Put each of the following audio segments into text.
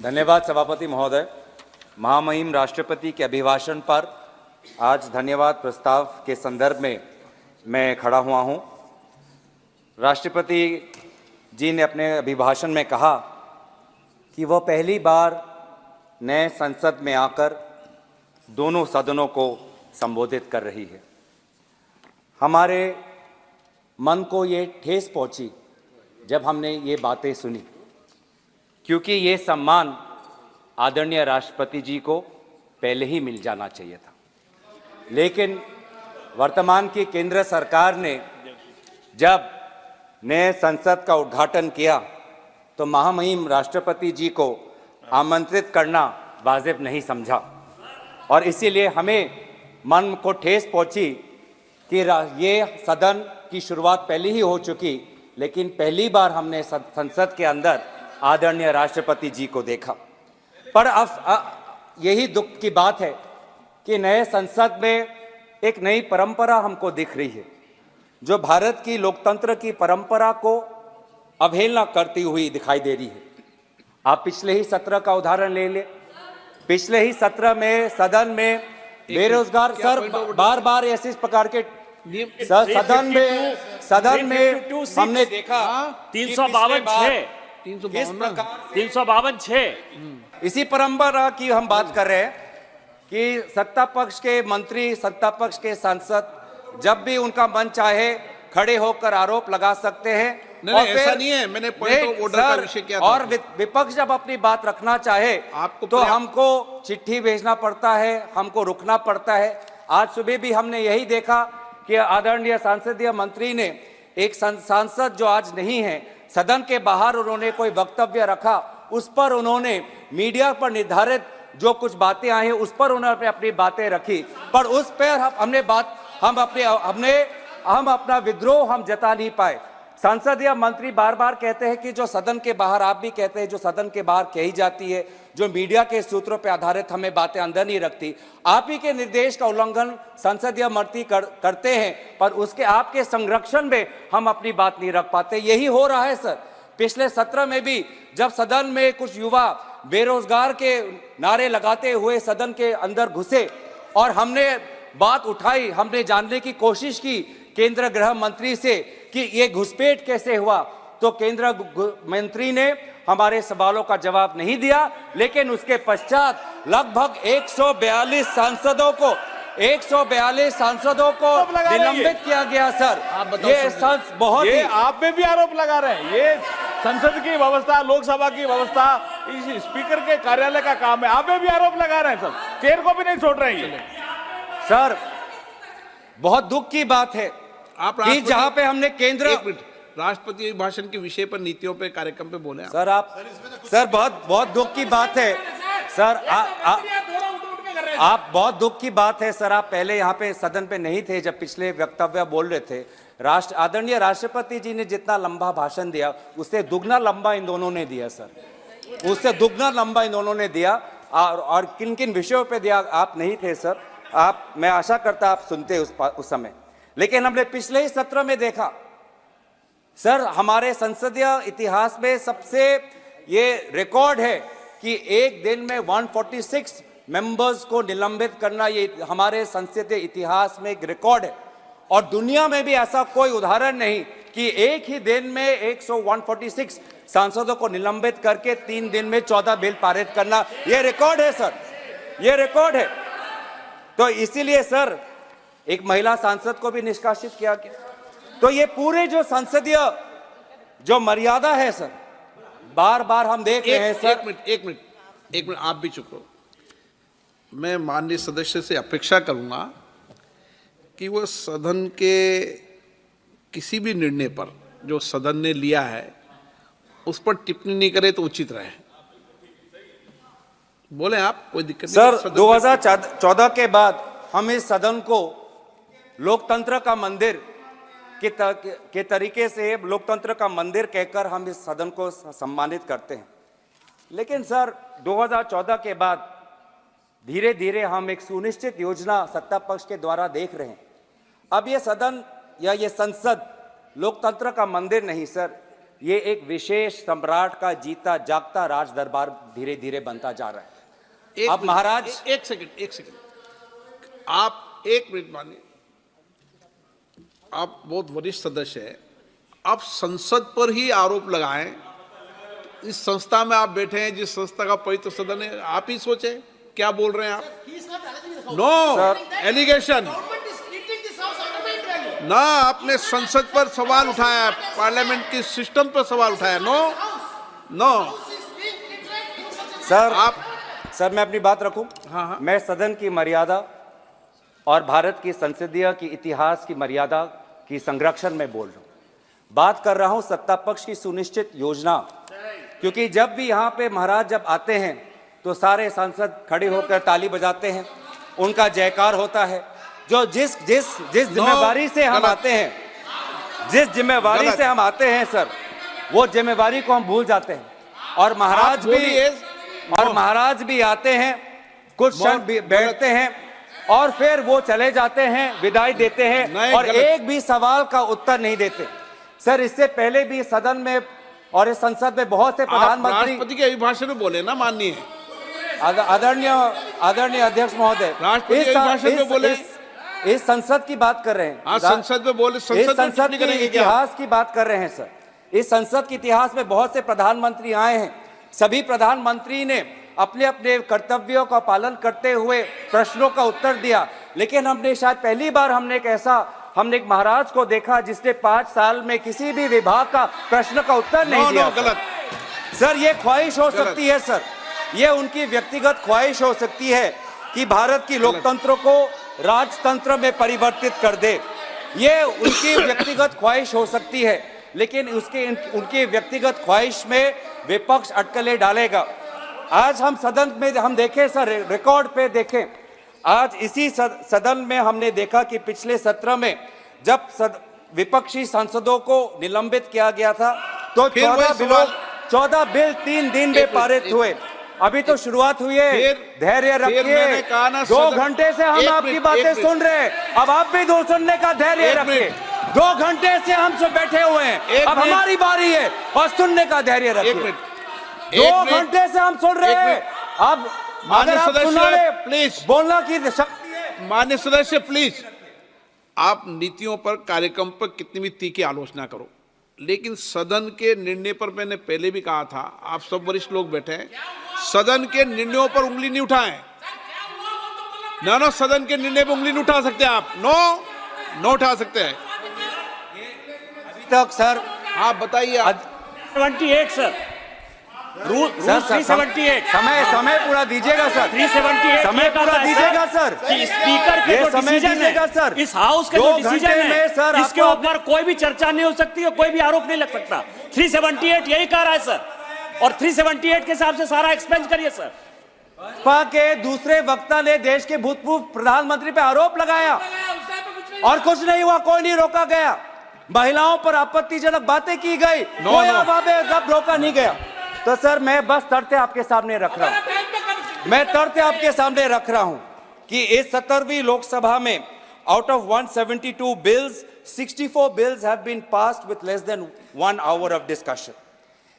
धन्यवाद सभापति महोदय। महामहिम राष्ट्रपति के अभिभाषण पर आज धन्यवाद प्रस्ताव के संदर्भ में मैं खड़ा हुआ हूं। राष्ट्रपति जी ने अपने अभिभाषण में कहा कि वह पहली बार नए संसद में आकर दोनों सदनों को संबोधित कर रही है। हमारे मन को ये ठेस पहुंची जब हमने ये बातें सुनी, क्योंकि ये सम्मान आदरणीय राष्ट्रपति जी को पहले ही मिल जाना चाहिए था। लेकिन वर्तमान की केंद्र सरकार ने जब नए संसद का उद्घाटन किया तो महामहिम राष्ट्रपति जी को आमंत्रित करना वाजिब नहीं समझा, और इसीलिए हमें मन को ठेस पहुंची कि ये सदन की शुरुआत पहले ही हो चुकी, लेकिन पहली बार हमने संसद के अंदर आदरणीय राष्ट्रपति जी को देखा। पर अब यही दुख की बात है कि नए संसद में एक नई परंपरा हमको दिख रही है, जो भारत की लोकतंत्र की परंपरा को अवहेलना करती हुई दिखाई दे रही है। आप पिछले ही सत्र का उदाहरण ले ले। पिछले ही सत्र में सदन में बेरोजगार सर बार बार ऐसे प्रकार के सदन में हमने देखा 352 इसी परंपरा की हम बात कर रहे हैं कि सत्ता पक्ष के मंत्री, सत्ता पक्ष के सांसद जब भी उनका मन चाहे खड़े होकर आरोप लगा सकते हैं। नहीं, ऐसा नहीं है। मैंने पॉइंट ऑफ ऑर्डर का विषय किया था। और विपक्ष जब अपनी बात रखना चाहे तो हमको चिट्ठी भेजना पड़ता है, हमको रुकना पड़ता है। आज सुबह भी हमने यही देखा कि आदरणीय सांसदीय मंत्री ने एक सांसद जो आज नहीं है, सदन के बाहर उन्होंने कोई वक्तव्य रखा, उस पर उन्होंने मीडिया पर निर्धारित जो कुछ बातें आई हैं उस पर उन्होंने अपनी बातें रखी, पर उस पर हम अपना विद्रोह हम जता नहीं पाए। संसदीय मंत्री बार बार कहते हैं कि जो सदन के बाहर, आप भी कहते हैं जो सदन के बाहर कही जाती है, जो मीडिया के सूत्रों पर आधारित हमें बातें अंदर नहीं रखती। आप ही के निर्देश का उल्लंघन संसदीय मंत्री करते हैं, पर उसके आपके संरक्षण में हम अपनी बात नहीं रख पाते। यही हो रहा है सर। पिछले सत्र में भी जब सदन में कुछ युवा बेरोजगार के नारे लगाते हुए सदन के अंदर घुसे और हमने बात उठाई, हमने जानने की कोशिश की केंद्र गृह मंत्री से कि ये घुसपैठ कैसे हुआ, तो केंद्र मंत्री ने हमारे सवालों का जवाब नहीं दिया। लेकिन उसके पश्चात लगभग 142 सांसदों को निलंबित किया गया सर। ये बहुत ये आप पे भी आरोप लगा रहे हैं। ये संसद की व्यवस्था, लोकसभा की व्यवस्था, इस स्पीकर के कार्यालय का काम है। आप पे भी आरोप लगा रहे हैं सर, चेयर को भी नहीं छोड़ रहे हैं सर। बहुत दुख की बात है कि जहां पे हमने केंद्र राष्ट्रपति भाषण के विषय पर, नीतियों पे, कार्यक्रम पे बोले सर। सर बहुत दुख की बात है सर। आप बहुत दुख की बात है सर। आप पहले यहाँ पे सदन पे नहीं थे जब पिछले वक्तव्य बोल रहे थे। आदरणीय राष्ट्रपति जी ने जितना लंबा भाषण दिया उससे दुगना लंबा इन दोनों ने दिया सर, उससे दुगना लंबा इन दोनों ने दिया। और किन किन विषयों पे दिया आप नहीं थे सर। मैं आशा करता आप सुनते उस समय। लेकिन हमने पिछले ही सत्र में देखा सर, हमारे संसदीय इतिहास में सबसे ये रिकॉर्ड है कि एक दिन में 146 मेंबर्स को निलंबित करना, ये हमारे संसदीय इतिहास में एक रिकॉर्ड है। और दुनिया में भी ऐसा कोई उदाहरण नहीं कि एक ही दिन में 146 सांसदों को निलंबित करके 3 दिन में 14 बिल पारित करना, ये रिकॉर्ड है सर, ये रिकॉर्ड है। तो इसीलिए सर एक महिला सांसद को भी निष्कासित किया गया। तो ये पूरे जो संसदीय जो मर्यादा है सर, बार बार हम देख रहे हैं सर। एक मिनट आप भी चुप रहो। मैं माननीय सदस्य से अपेक्षा करूंगा कि वो सदन के किसी भी निर्णय पर जो सदन ने लिया है उस पर टिप्पणी नहीं करे तो उचित रहे। बोले आप, कोई दिक्कत नहीं सर। 2014 के बाद हम इस सदन को लोकतंत्र का मंदिर के तरीके से लोकतंत्र का मंदिर कहकर हम इस सदन को सम्मानित करते हैं। लेकिन सर 2014 के बाद धीरे धीरे हम एक सुनिश्चित योजना सत्ता पक्ष के द्वारा देख रहे हैं। अब ये सदन या ये संसद लोकतंत्र का मंदिर नहीं सर, ये एक विशेष सम्राट का जीता जागता राज दरबार धीरे धीरे बनता जा रहा है। अब महाराज एक सेकंड आप एक मिनट मानिए, आप बहुत वरिष्ठ सदस्य हैं, आप संसद पर ही आरोप लगाएं। इस संस्था में आप बैठे हैं, जिस संस्था का पवित्र सदन है, आप ही सोचे क्या बोल रहे हैं आप। नो एलिगेशन ना, आपने संसद पर सवाल उठाया, पार्लियामेंट की सिस्टम पर सवाल उठाया। नो सर मैं अपनी बात रखूं। हाँ। मैं सदन की मर्यादा और भारत की संसदीय की इतिहास की मर्यादा की संरक्षण में बोल रहा हूं। बात कर रहा हूं सत्ता पक्ष की सुनिश्चित योजना, क्योंकि जब भी यहाँ पे महाराज जब आते हैं तो सारे सांसद खड़े होकर ताली बजाते हैं, उनका जयकार होता है। जो जिस जिम्मेवारी से हम आते हैं, जिस जिम्मेवारी से हम आते हैं सर, वो जिम्मेवारी को हम भूल जाते हैं। और महाराज भी आते हैं, कुछ क्षण बैठते हैं और फिर वो चले जाते हैं, विदाई देते हैं और एक भी सवाल का उत्तर नहीं देते। सर इससे पहले भी सदन में और इस संसद में बहुत से प्रधानमंत्री राष्ट्रपति के अभिभाषण में बोले ना, माननीय आदरणीय अध्यक्ष महोदय, इस संसद की बात कर रहे हैं। हाँ, संसद में बोले, संसद के इतिहास की बात कर रहे हैं सर। इस संसद के इतिहास में बहुत से प्रधानमंत्री आए हैं, सभी प्रधानमंत्री ने अपने अपने कर्तव्यों का पालन करते हुए प्रश्नों का उत्तर दिया, लेकिन हमने शायद पहली बार हमने एक महाराज को देखा जिसने 5 साल में किसी भी विभाग का प्रश्न का उत्तर नहीं दिया। गलत सर, ये ख्वाहिश हो सकती है सर, ये उनकी व्यक्तिगत ख्वाहिश हो सकती है कि भारत की लोकतंत्र को राजतंत्र में परिवर्तित कर दे, ये उनकी व्यक्तिगत ख्वाहिश हो सकती है, लेकिन उनकी व्यक्तिगत ख्वाहिश में विपक्ष अटकलें डालेगा। आज हम सदन में हम देखें सर, रिकॉर्ड पे देखें, आज इसी सदन में हमने देखा कि पिछले सत्र में जब विपक्षी सांसदों को निलंबित किया गया था तो 14 बिल 3 दिन में पारित हुए। अभी तो शुरुआत हुई है, धैर्य रखिए। 2 घंटे से हम आपकी बातें सुन रहे हैं, अब आप भी दो सुनने का धैर्य रखिए। 2 घंटे से हम सब बैठे हुए हैं, अब हमारी बारी है और सुनने का धैर्य रखिए। 2 घंटे से हम सुन रहे हैं, अब माननीय सदस्य प्लीज, बोलना की शक्ति है। माननीय सदस्य प्लीज, आप नीतियों पर, कार्यक्रम पर कितनी भी तीखी आलोचना करो, लेकिन सदन के निर्णय पर मैंने पहले भी कहा था, आप सब वरिष्ठ लोग बैठे हैं, सदन के निर्णयों पर उंगली नहीं उठाएं। ना सदन के निर्णय पर उंगली नहीं उठा सकते आप, नो उठा सकते हैं अभी तक सर। आप बताइए। 78 सर, रूल 378। समय पूरा दीजिएगा सर। 378 समय पूरा दीजिएगा सर। स्पीकर के जो डिसीजन है सर, इस हाउस के जो डिसीजन है सर, इसके ऊपर कोई भी चर्चा नहीं हो सकती है, कोई भी आरोप नहीं लग सकता। 378 यही कह रहा है सर, और 378 के हिसाब से सारा एक्सपेंस करिए सर। भाजपा के दूसरे वक्ता ने देश के भूतपूर्व प्रधानमंत्री पे आरोप लगाया और कुछ नहीं हुआ, कोई नहीं रोका गया। महिलाओं पर आपत्तिजनक बातें की गई, कोई जब रोका नहीं गया। तो सर मैं बस तथ्य आपके सामने रख रहा हूं, मैं तथ्य आपके सामने रख रहा हूं कि इस 17वीं लोकसभा में out of 172 bills, 64 bills have been passed with less than 1 hour of discussion.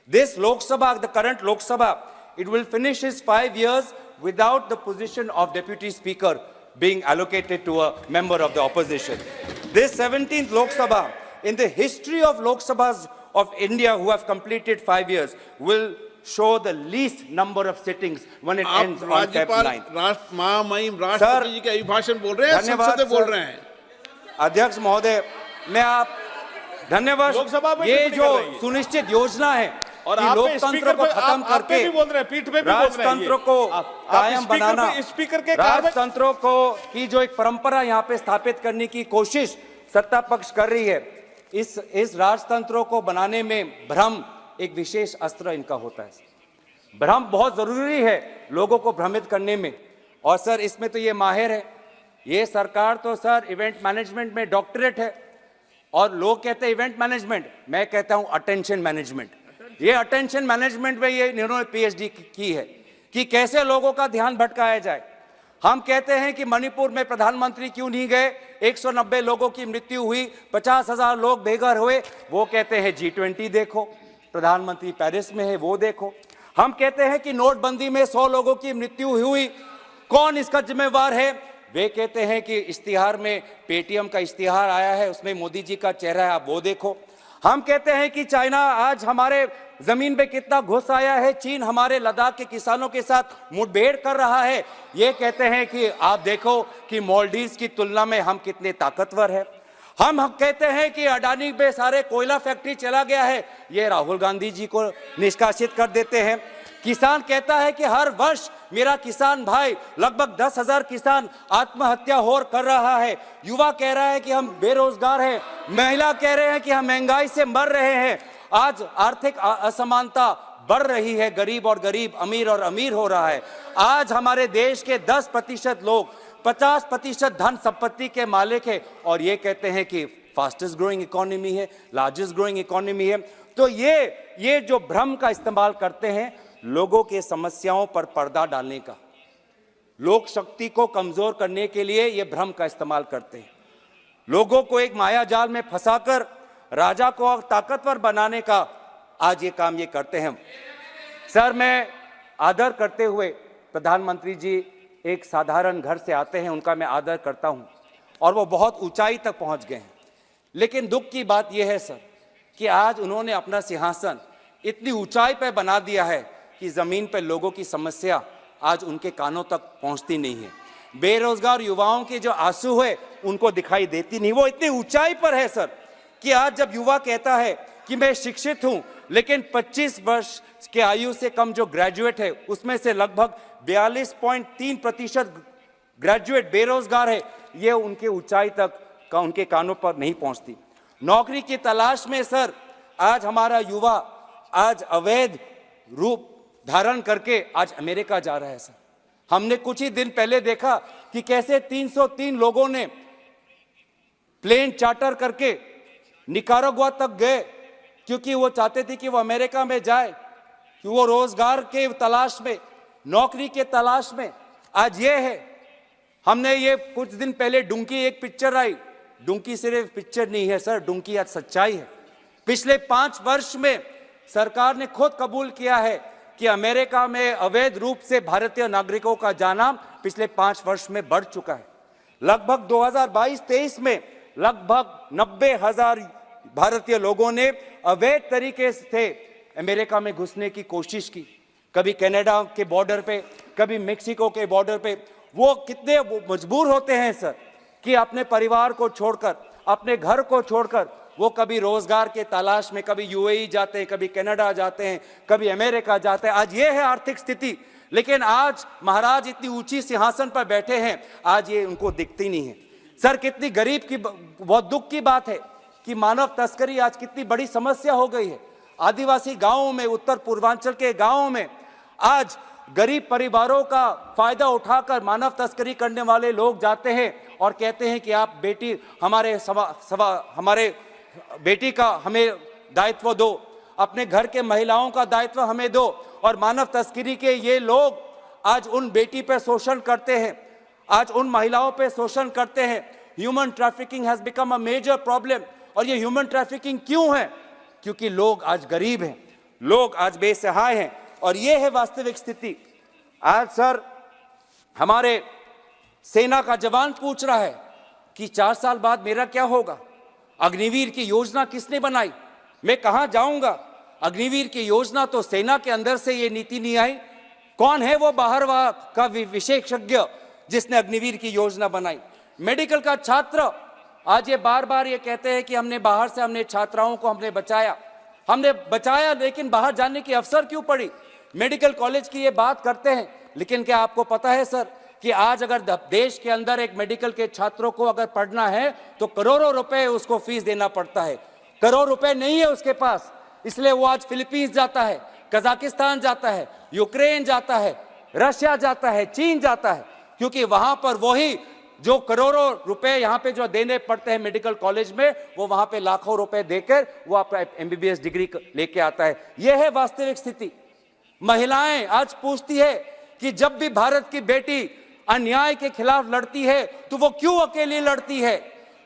This Lok Sabha, the current Lok Sabha, it will finish its 5 years without the position of Deputy Speaker being allocated to a member of the opposition. This 17th Lok Sabha, in the history of Lok Sabhas of India who have completed 5 years, will show the least number of sittings when it ends on Feb 9th. महामहिम राष्ट्रपति जी के अभिभाषण बोल रहे हैं, संसद में बोल रहे हैं। अध्यक्ष महोदय, मैं आप धन्यवाद। लोकसभा में ये जो सुनिश्चित योजना है और कि लोकतंत्र को खत्म करके बोल रहे हैं, पीठ पे भी राजतंत्र को कायम बनाना, स्पीकर के राजतंत्र को की जो एक परंपरा यहाँ पे स्थापित करने की कोशिश सत्ता पक्ष कर रही है, इस राजतंत्रों को बनाने में भ्रम एक विशेष अस्त्र इनका होता है। भ्रम बहुत जरूरी है लोगों को भ्रमित करने में, और सर इसमें तो ये माहिर है। ये सरकार तो सर इवेंट मैनेजमेंट में डॉक्टरेट है, और लोग कहते हैं इवेंट मैनेजमेंट, मैं कहता हूं अटेंशन मैनेजमेंट। ये अटेंशन मैनेजमेंट में ये इन्होंने पीएचडी की है कि कैसे लोगों का ध्यान भटकाया जाए। हम कहते हैं कि मणिपुर में प्रधानमंत्री क्यों नहीं गए, 190 लोगों की मृत्यु हुई, 50,000 लोग बेघर हुए, वो कहते हैं G20 देखो। प्रधानमंत्री पेरिस में है वो देखो। हम कहते हैं कि नोटबंदी में 100 लोगों की मृत्यु हुई, कौन इसका जिम्मेवार है? वे कहते हैं कि इश्तिहार में पेटीएम का इश्तिहार आया है, उसमें मोदी जी का चेहरा है, आप वो देखो। हम कहते हैं कि चाइना आज हमारे जमीन पे कितना घुस आया है, चीन हमारे लद्दाख के किसानों के साथ मुठभेड़ कर रहा है, ये कहते हैं कि आप देखो कि मालदीव्स की तुलना में हम कितने ताकतवर हैं। हम कहते हैं कि अडानी पे सारे कोयला फैक्ट्री चला गया है, ये राहुल गांधी जी को निष्कासित कर देते हैं। किसान कहता है कि हर वर्ष मेरा किसान भाई लगभग 10,000 किसान आत्महत्या हो कर रहा है। युवा कह रहा है कि हम बेरोजगार हैं, महिला कह रहे हैं कि हम महंगाई से मर रहे हैं। आज आर्थिक असमानता बढ़ रही है, गरीब और गरीब, अमीर और अमीर हो रहा है। आज हमारे देश के 10% लोग 50% धन संपत्ति के मालिक है और ये कहते हैं कि फास्टेस्ट ग्रोइंग इकोनॉमी है, लार्जेस्ट ग्रोइंग इकोनॉमी है। तो ये जो भ्रम का इस्तेमाल करते हैं लोगों के समस्याओं पर पर्दा डालने का, लोक शक्ति को कमजोर करने के लिए ये भ्रम का इस्तेमाल करते हैं, लोगों को एक माया जाल में फंसाकर राजा को ताकतवर बनाने का आज ये काम ये करते हैं। सर, मैं आदर करते हुए, प्रधानमंत्री जी एक साधारण घर से आते हैं, उनका मैं आदर करता हूं और वो बहुत ऊंचाई तक पहुंच गए हैं। लेकिन दुख की बात यह है सर कि आज उन्होंने अपना सिंहासन इतनी ऊंचाई पर बना दिया है कि जमीन पर लोगों की समस्या आज उनके कानों तक पहुंचती नहीं है। बेरोजगार युवाओं के जो आंसू है उनको दिखाई देती नहीं। वो इतनी ऊंचाई पर है सर कि आज जब युवा कहता है कि मैं शिक्षित हूं, लेकिन 25 वर्ष के आयु से कम जो ग्रेजुएट है उसमें से लगभग 42.3% ग्रेजुएट बेरोजगार है, ये उनके ऊंचाई तक का उनके कानों पर नहीं पहुंचती। नौकरी की तलाश में सर आज हमारा युवा आज अवैध रूप धारण करके आज अमेरिका जा रहा है सर। हमने कुछ ही दिन पहले देखा कि कैसे 303 लोगों ने प्लेन चार्टर करके निकारागुआ तक गए क्योंकि वो चाहते थे कि वो अमेरिका में जाए, कि वो रोजगार के तलाश में, नौकरी के तलाश में। आज ये है, हमने ये कुछ दिन पहले डुंकी एक पिक्चर आई, डुंकी सिर्फ पिक्चर नहीं है सर, डुंकी आज सच्चाई है। पिछले 5 वर्ष में सरकार ने खुद कबूल किया है कि अमेरिका में अवैध रूप से भारतीय नागरिकों का जाना पिछले 5 वर्ष में बढ़ चुका है। लगभग 2022-23 में लगभग 90,000 भारतीय लोगों ने अवैध तरीके से अमेरिका में घुसने की कोशिश की, कभी कनाडा के बॉर्डर पे, कभी मेक्सिको के बॉर्डर पे। वो कितने मजबूर होते हैं सर कि अपने परिवार को छोड़कर, अपने घर को छोड़कर वो कभी रोजगार के तलाश में कभी यूएई जाते हैं, कभी कनाडा जाते हैं, कभी अमेरिका जाते हैं। आज ये है आर्थिक स्थिति। लेकिन आज महाराज इतनी ऊंची सिंहासन पर बैठे हैं, आज ये उनको दिखती नहीं है। सर, कितनी गरीब की, बहुत दुख की बात है कि मानव तस्करी आज कितनी बड़ी समस्या हो गई है। आदिवासी गांवों में, उत्तर पूर्वांचल के गांवों में आज गरीब परिवारों का फायदा उठाकर मानव तस्करी करने वाले लोग जाते हैं और कहते हैं कि आप बेटी हमारे बेटी का हमें दायित्व दो, अपने घर के महिलाओं का दायित्व हमें दो। और मानव तस्करी के ये लोग आज उन बेटी पे शोषण करते हैं, आज उन महिलाओं पे शोषण करते हैं। Human trafficking has become a major problem. और ये ह्यूमन ट्रैफिकिंग क्यों है? क्योंकि लोग आज गरीब हैं, लोग आज बेसहाय हैं और ये है वास्तविक स्थिति। आज सर हमारे सेना का जवान पूछ रहा है कि 4 साल बाद मेरा क्या होगा? अग्निवीर की योजना किसने बनाई? मैं कहां जाऊंगा? अग्निवीर की योजना तो सेना के अंदर से ये नीति नहीं आई। कौन है वो बाहर का विशेषज्ञ जिसने अग्निवीर की योजना बनाई? मेडिकल का छात्र आज ये बार बार ये कहते हैं कि हमने बाहर से हमने छात्राओं को हमने बचाया, लेकिन बाहर जाने की अवसर क्यों पड़ी? मेडिकल कॉलेज की ये बात करते हैं, लेकिन क्या आपको पता है सर कि आज अगर देश के अंदर एक मेडिकल के छात्रों को अगर पढ़ना है तो करोड़ों रुपए उसको फीस देना पड़ता है। करोड़ रुपए नहीं है उसके पास, इसलिए वो आज फिलीपींस जाता है, कजाकिस्तान जाता है, यूक्रेन जाता है, रशिया जाता है, चीन जाता है, क्योंकि वहां पर वही जो करोड़ों रुपए यहाँ पे जो देने पड़ते हैं मेडिकल कॉलेज में, वो वहां पे लाखों रुपए देकर वो अपना MBBS डिग्री लेके आता है। यह है वास्तविक स्थिति। महिलाएं आज पूछती है कि जब भी भारत की बेटी अन्याय के खिलाफ लड़ती है तो वो क्यों अकेली लड़ती है?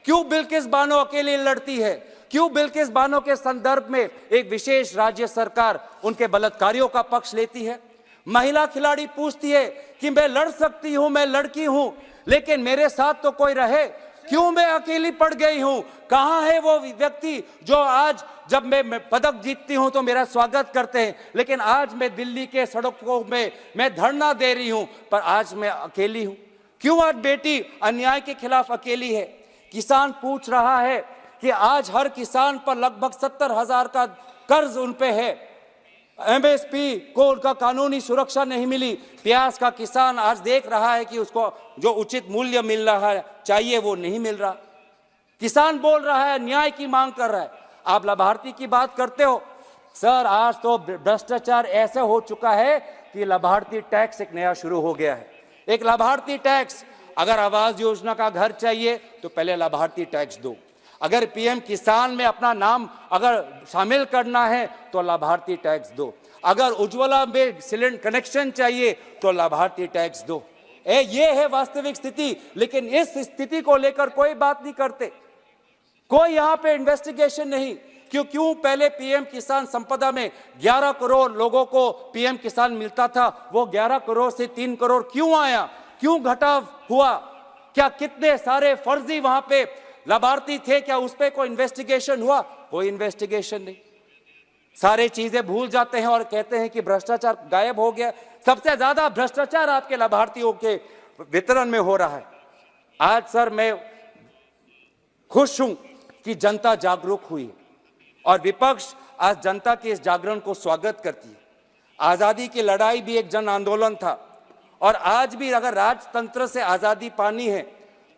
क्यों बिल्किस बानो अकेली लड़ती है? क्यों बिल्किस बानो के संदर्भ में एक विशेष राज्य सरकार उनके बलात्कारियों का पक्ष लेती है? महिला खिलाड़ी पूछती है कि मैं लड़ सकती हूं, मैं लड़की हूं, लेकिन मेरे साथ तो कोई रहे, क्यों मैं अकेली पड़ गई हूं? कहां है वो व्यक्ति जो आज जब मैं पदक जीतती हूं तो मेरा स्वागत करते हैं, लेकिन आज मैं दिल्ली के सड़कों में मैं धरना दे रही हूं पर आज मैं अकेली हूं? क्यों आज बेटी अन्याय के खिलाफ अकेली है? किसान पूछ रहा है कि आज हर किसान पर लगभग 70,000 का कर्ज उन पे है, एमएसपी को उनका कानूनी सुरक्षा नहीं मिली, प्याज का किसान आज देख रहा है कि उसको जो उचित मूल्य मिल रहा है चाहिए वो नहीं मिल रहा। किसान बोल रहा है, न्याय की मांग कर रहा है। आप लाभार्थी की बात करते हो सर, आज तो भ्रष्टाचार ऐसा हो चुका है कि लाभार्थी टैक्स एक नया शुरू हो गया है। एक लाभार्थी टैक्स, अगर आवास योजना का घर चाहिए तो पहले लाभार्थी टैक्स दो, अगर पीएम किसान में अपना नाम अगर शामिल करना है तो लाभार्थी टैक्स दो, अगर उज्ज्वला में सिलेंडर कनेक्शन चाहिए तो लाभार्थी टैक्स दो। ये है वास्तविक स्थिति, लेकिन इस स्थिति को लेकर कोई बात नहीं करते, कोई यहाँ पे इन्वेस्टिगेशन नहीं। क्यों पहले पीएम किसान संपदा में 11 करोड़ लोगों को पीएम किसान मिलता था, वो 11 करोड़ से 3 करोड़ क्यों आया? क्यों घटाव हुआ? क्या कितने सारे फर्जी वहां पे लाभार्थी थे? क्या उस पर कोई इन्वेस्टिगेशन हुआ? कोई इन्वेस्टिगेशन नहीं। सारे चीजें भूल जाते हैं और कहते हैं कि भ्रष्टाचार गायब हो गया। सबसे ज्यादा भ्रष्टाचार आपके लाभार्थियों के वितरण में हो रहा है। आज सर मैं खुश हूं कि जनता जागरूक हुई है और विपक्ष आज जनता के इस जागरण को स्वागत करती है। आजादी की लड़ाई भी एक जन आंदोलन था और आज भी अगर राजतंत्र से आजादी पानी है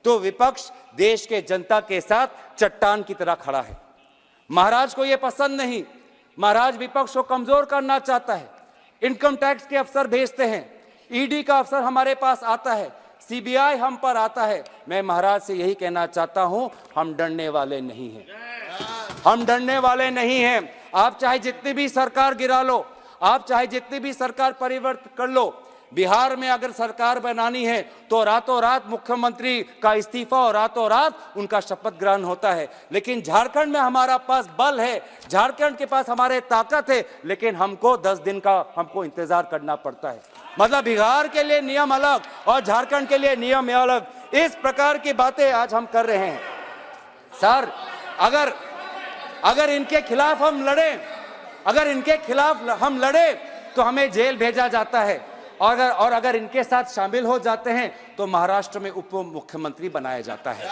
तो विपक्ष देश के जनता के साथ चट्टान की तरह खड़ा है। महाराज को यह पसंद नहीं, महाराज विपक्ष को कमजोर करना चाहता है। इनकम टैक्स के अफसर भेजते हैं, ईडी का अफसर हमारे पास आता है, सीबीआई हम पर आता है। मैं महाराज से यही कहना चाहता हूं, हम डरने वाले नहीं हैं, हम डरने वाले नहीं हैं। आप चाहे जितनी भी सरकार गिरा लो, आप चाहे जितनी भी सरकार परिवर्तन कर लो, बिहार में अगर सरकार बनानी है तो रातों रात मुख्यमंत्री का इस्तीफा और रातों रात उनका शपथ ग्रहण होता है। लेकिन झारखंड में हमारा पास बल है, झारखंड के पास हमारे ताकत है, लेकिन हमको 10 दिन का हमको इंतजार करना पड़ता है। मतलब बिहार के लिए नियम अलग और झारखंड के लिए नियम अलग, इस प्रकार की बातें आज हम कर रहे हैं। सर अगर इनके खिलाफ हम लड़े, अगर इनके खिलाफ हम लड़े तो हमें जेल भेजा जाता है और अगर इनके साथ शामिल हो जाते हैं तो महाराष्ट्र में उप मुख्यमंत्री बनाया जाता है।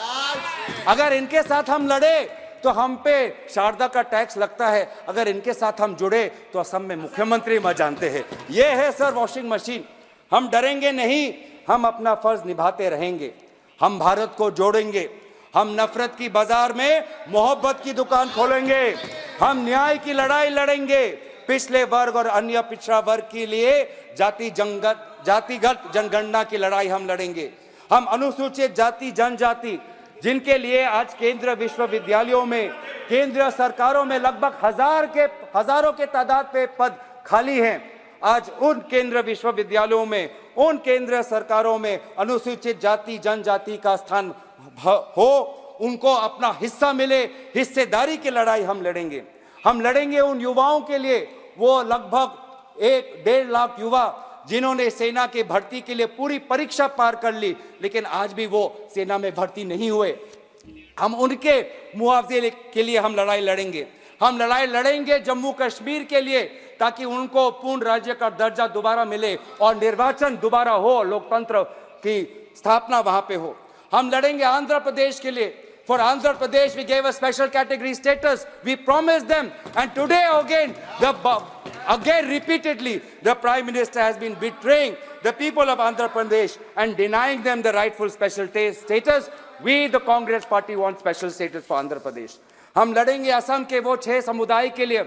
अगर इनके साथ हम लड़े तो हम पे शारदा का टैक्स लगता है, अगर इनके साथ हम जुड़े तो असम में मुख्यमंत्री मर जानते हैं। ये है सर वॉशिंग मशीन। हम डरेंगे नहीं, हम अपना फर्ज निभाते रहेंगे, हम भारत को जोड़ेंगे, हम नफरत की बाजार में मोहब्बत की दुकान खोलेंगे, हम न्याय की लड़ाई लड़ेंगे, पिछले वर्ग और अन्य पिछड़ा वर्ग के लिए जातिगत जनगणना की लड़ाई हम लड़ेंगे। हम अनुसूचित जाति जनजाति जिनके लिए आज केंद्र विश्वविद्यालयों में, केंद्र सरकारों में लगभग हजारों के तादाद पे पद खाली हैं, आज उन केंद्र विश्वविद्यालयों में, उन केंद्र सरकारों में अनुसूचित जाति जनजाति का स्थान हो, उनको अपना हिस्सा मिले, हिस्सेदारी की लड़ाई हम लड़ेंगे। हम लड़ेंगे उन युवाओं के लिए, वो लगभग 1-1.5 लाख युवा जिन्होंने सेना के भर्ती के लिए पूरी परीक्षा पार कर ली, लेकिन आज भी वो सेना में भर्ती नहीं हुए। हम उनके मुआवजे के लिए हम लड़ाई लड़ेंगे। हम लड़ाई लड़ेंगे जम्मू कश्मीर के लिए, ताकि उनको पूर्ण राज्य का दर्जा दोबारा मिले और निर्वाचन दोबारा हो, लोकतंत्र की स्थापना वहां पे हो। हम लड़ेंगे आंध्र प्रदेश के लिए। For Andhra Pradesh, we gave a special category status. We promised them, and today again repeatedly, the Prime Minister has been betraying the people of Andhra Pradesh and denying them the rightful special status. We, the Congress Party, want special status for Andhra Pradesh. हम लड़ेंगे असम के वो 6 समुदाय के लिए,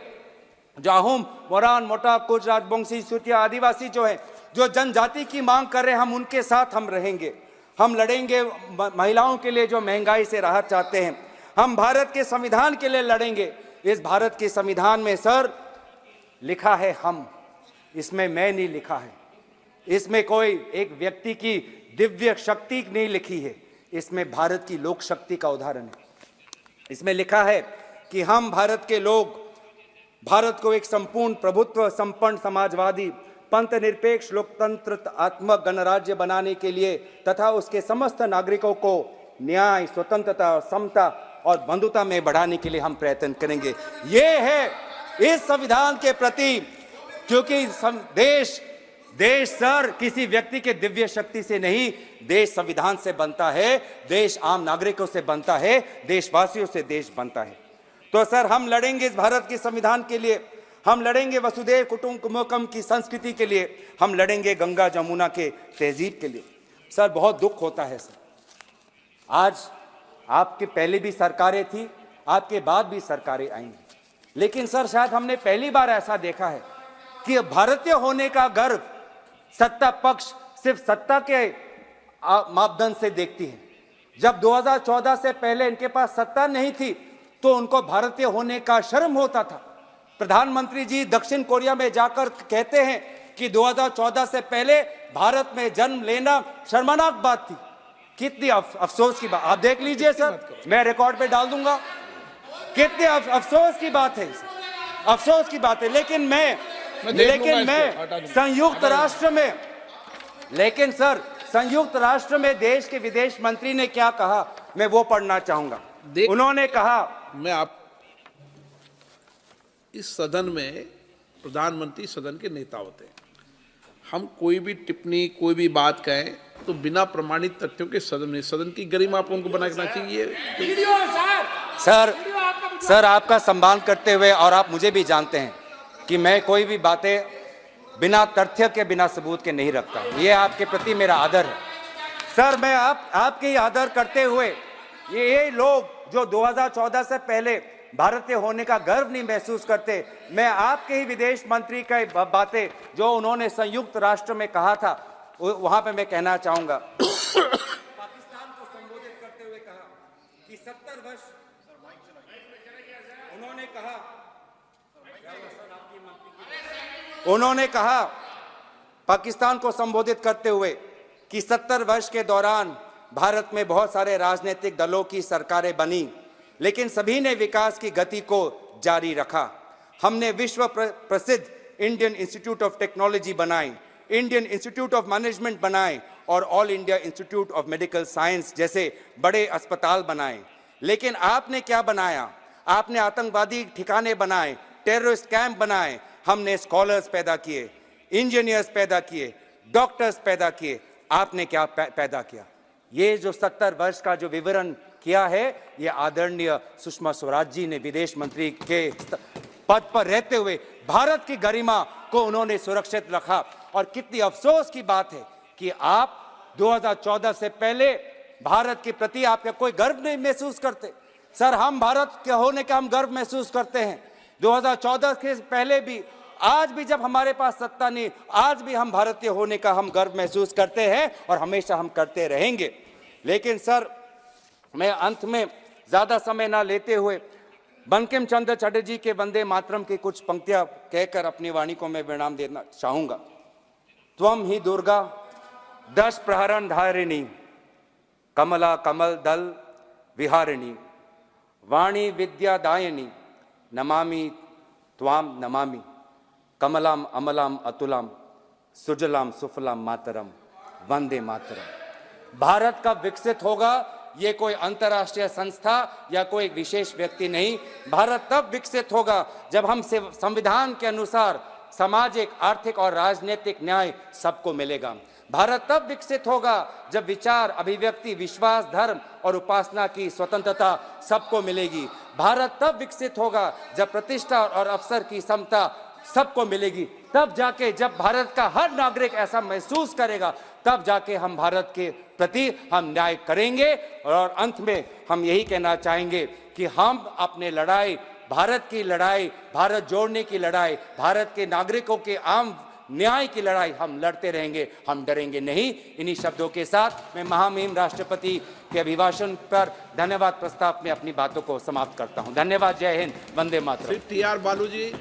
जाहुम, मोरान, मोटा, कुच, राजबंशी, सूतिया, आदिवासी जो है, जो जनजाति की मांग कर रहे हैं, हम उनके साथ हम रहेंगे। हम लड़ेंगे महिलाओं के लिए जो महंगाई से राहत चाहते हैं। हम भारत के संविधान के लिए लड़ेंगे। इस भारत के संविधान में सर लिखा है हम, इसमें मैं नहीं लिखा है, इसमें कोई एक व्यक्ति की दिव्य शक्ति नहीं लिखी है, इसमें भारत की लोक शक्ति का उदाहरण है। इसमें लिखा है कि हम भारत के लोग भारत को एक संपूर्ण प्रभुत्व संपन्न समाजवादी पंथ निरपेक्ष लोकतंत्रात्मक गणराज्य बनाने के लिए तथा उसके समस्त नागरिकों को न्याय, स्वतंत्रता, समता और बंधुता में बढ़ाने के लिए हम प्रयत्न करेंगे। ये है इस संविधान के प्रति, क्योंकि देश सर किसी व्यक्ति के दिव्य शक्ति से नहीं, देश संविधान से बनता है, देश आम नागरिकों से बनता है, देशवासियों से देश बनता है। तो सर हम लड़ेंगे इस भारत के संविधान के लिए, हम लड़ेंगे वसुधैव कुटुंबकम की संस्कृति के लिए, हम लड़ेंगे गंगा जमुना के तहजीब के लिए। सर बहुत दुख होता है सर, आज आपके पहले भी सरकारें थी, आपके बाद भी सरकारें आई हैं, लेकिन सर शायद हमने पहली बार ऐसा देखा है कि भारतीय होने का गर्व सत्ता पक्ष सिर्फ सत्ता के मापदंड से देखती है। जब 2014 से पहले इनके पास सत्ता नहीं थी तो उनको भारतीय होने का शर्म होता था। प्रधानमंत्री जी दक्षिण कोरिया में जाकर कहते हैं कि 2014 से पहले भारत में जन्म लेना शर्मनाक बात थी। कितनी अफसोस की बात, आप देख लीजिए सर, मैं रिकॉर्ड पे डाल दूंगा, कितने अफसोस की बात है, अफसोस की बात है। लेकिन मैं संयुक्त राष्ट्र में देश के विदेश मंत्री ने क्या कहा, मैं वो पढ़ना चाहूंगा। उन्होंने कहा, इस सदन में प्रधानमंत्री सदन के नेता होते हैं, हम कोई भी टिप्पणी कोई भी बात कहें तो बिना प्रमाणित तथ्यों के सदन की गरिमा आप उनको बनाना चाहिए। सर आपका सम्मान करते हुए, और आप मुझे भी जानते हैं कि मैं कोई भी बातें बिना तथ्य के बिना सबूत के नहीं रखता, ये आपके प्रति मेरा आदर है। सर मैं आपके ही आदर करते हुए ये लोग जो 2014 से पहले भारतीय होने का गर्व नहीं महसूस करते, मैं आपके ही विदेश मंत्री की बातें जो उन्होंने संयुक्त राष्ट्र में कहा था वहां पे मैं कहना चाहूंगा। पाकिस्तान को संबोधित करते हुए कहा कि 70 वर्ष उन्होंने कहा पाकिस्तान को संबोधित करते हुए कि 70 वर्ष के दौरान भारत में बहुत सारे राजनीतिक दलों की सरकारें बनी, लेकिन सभी ने विकास की गति को जारी रखा। हमने विश्व प्रसिद्ध इंडियन इंस्टीट्यूट ऑफ टेक्नोलॉजी बनाए, इंडियन इंस्टीट्यूट ऑफ मैनेजमेंट बनाए और all India institute of medical science जैसे बड़े अस्पताल बनाए। लेकिन आपने क्या बनाया? आपने आतंकवादी ठिकाने बनाए, टेररिस्ट कैंप बनाए। हमने स्कॉलर्स पैदा किए, इंजीनियर्स पैदा किए, डॉक्टर्स पैदा किए। आपने क्या पैदा किया? ये जो 70 वर्ष का जो विवरण किया है, ये आदरणीय सुषमा स्वराज जी ने विदेश मंत्री के पद पर रहते हुए भारत की गरिमा को उन्होंने सुरक्षित रखा। और कितनी अफसोस की बात है कि आप 2014 से पहले भारत के प्रति आपका कोई गर्व नहीं महसूस करते। सर हम भारत के होने का हम गर्व महसूस करते हैं। 2014 के पहले भी, आज भी जब हमारे पास सत्ता नहीं, आज भी हम भारतीय होने का हम गर्व महसूस करते हैं और हमेशा हम करते रहेंगे। लेकिन सर मैं अंत में ज्यादा समय ना लेते हुए बंकिम चंद्र चटर्जी के वंदे मातरम की कुछ पंक्तियां कहकर अपनी वाणी को मैं विराम देना चाहूंगा। त्वम ही दुर्गा दश प्रहरण धारिणी, कमला कमल दल विहारिणी, वाणी विद्यादायिनी, नमामि त्वाम नमामि, कमलाम अमलाम अतुलाम, सुजलाम सुफलाम मातरम, वंदे मातरम। भारत कब विकसित होगा? ये कोई अंतर्राष्ट्रीय संस्था या कोई विशेष व्यक्ति नहीं। भारत तब विकसित होगा जब हम संविधान के अनुसार सामाजिक, आर्थिक और राजनीतिक न्याय सबको मिलेगा। भारत तब विकसित होगा जब विचार, अभिव्यक्ति, विश्वास, धर्म और उपासना की स्वतंत्रता सबको मिलेगी। भारत तब विकसित होगा जब प्रतिष्ठा और अवसर की समता सबको मिलेगी। तब जाके जब भारत का हर नागरिक ऐसा महसूस करेगा, तब जाके हम भारत के प्रति हम न्याय करेंगे। और अंत में हम यही कहना चाहेंगे कि हम अपने लड़ाई, भारत की लड़ाई, भारत जोड़ने की लड़ाई, भारत के नागरिकों के आम न्याय की लड़ाई हम लड़ते रहेंगे, हम डरेंगे नहीं। इन्हीं शब्दों के साथ मैं महामहिम राष्ट्रपति के अभिभाषण पर धन्यवाद प्रस्ताव में अपनी बातों को समाप्त करता हूं। धन्यवाद। जय हिंद। वंदे मातरम। TR बालू जी।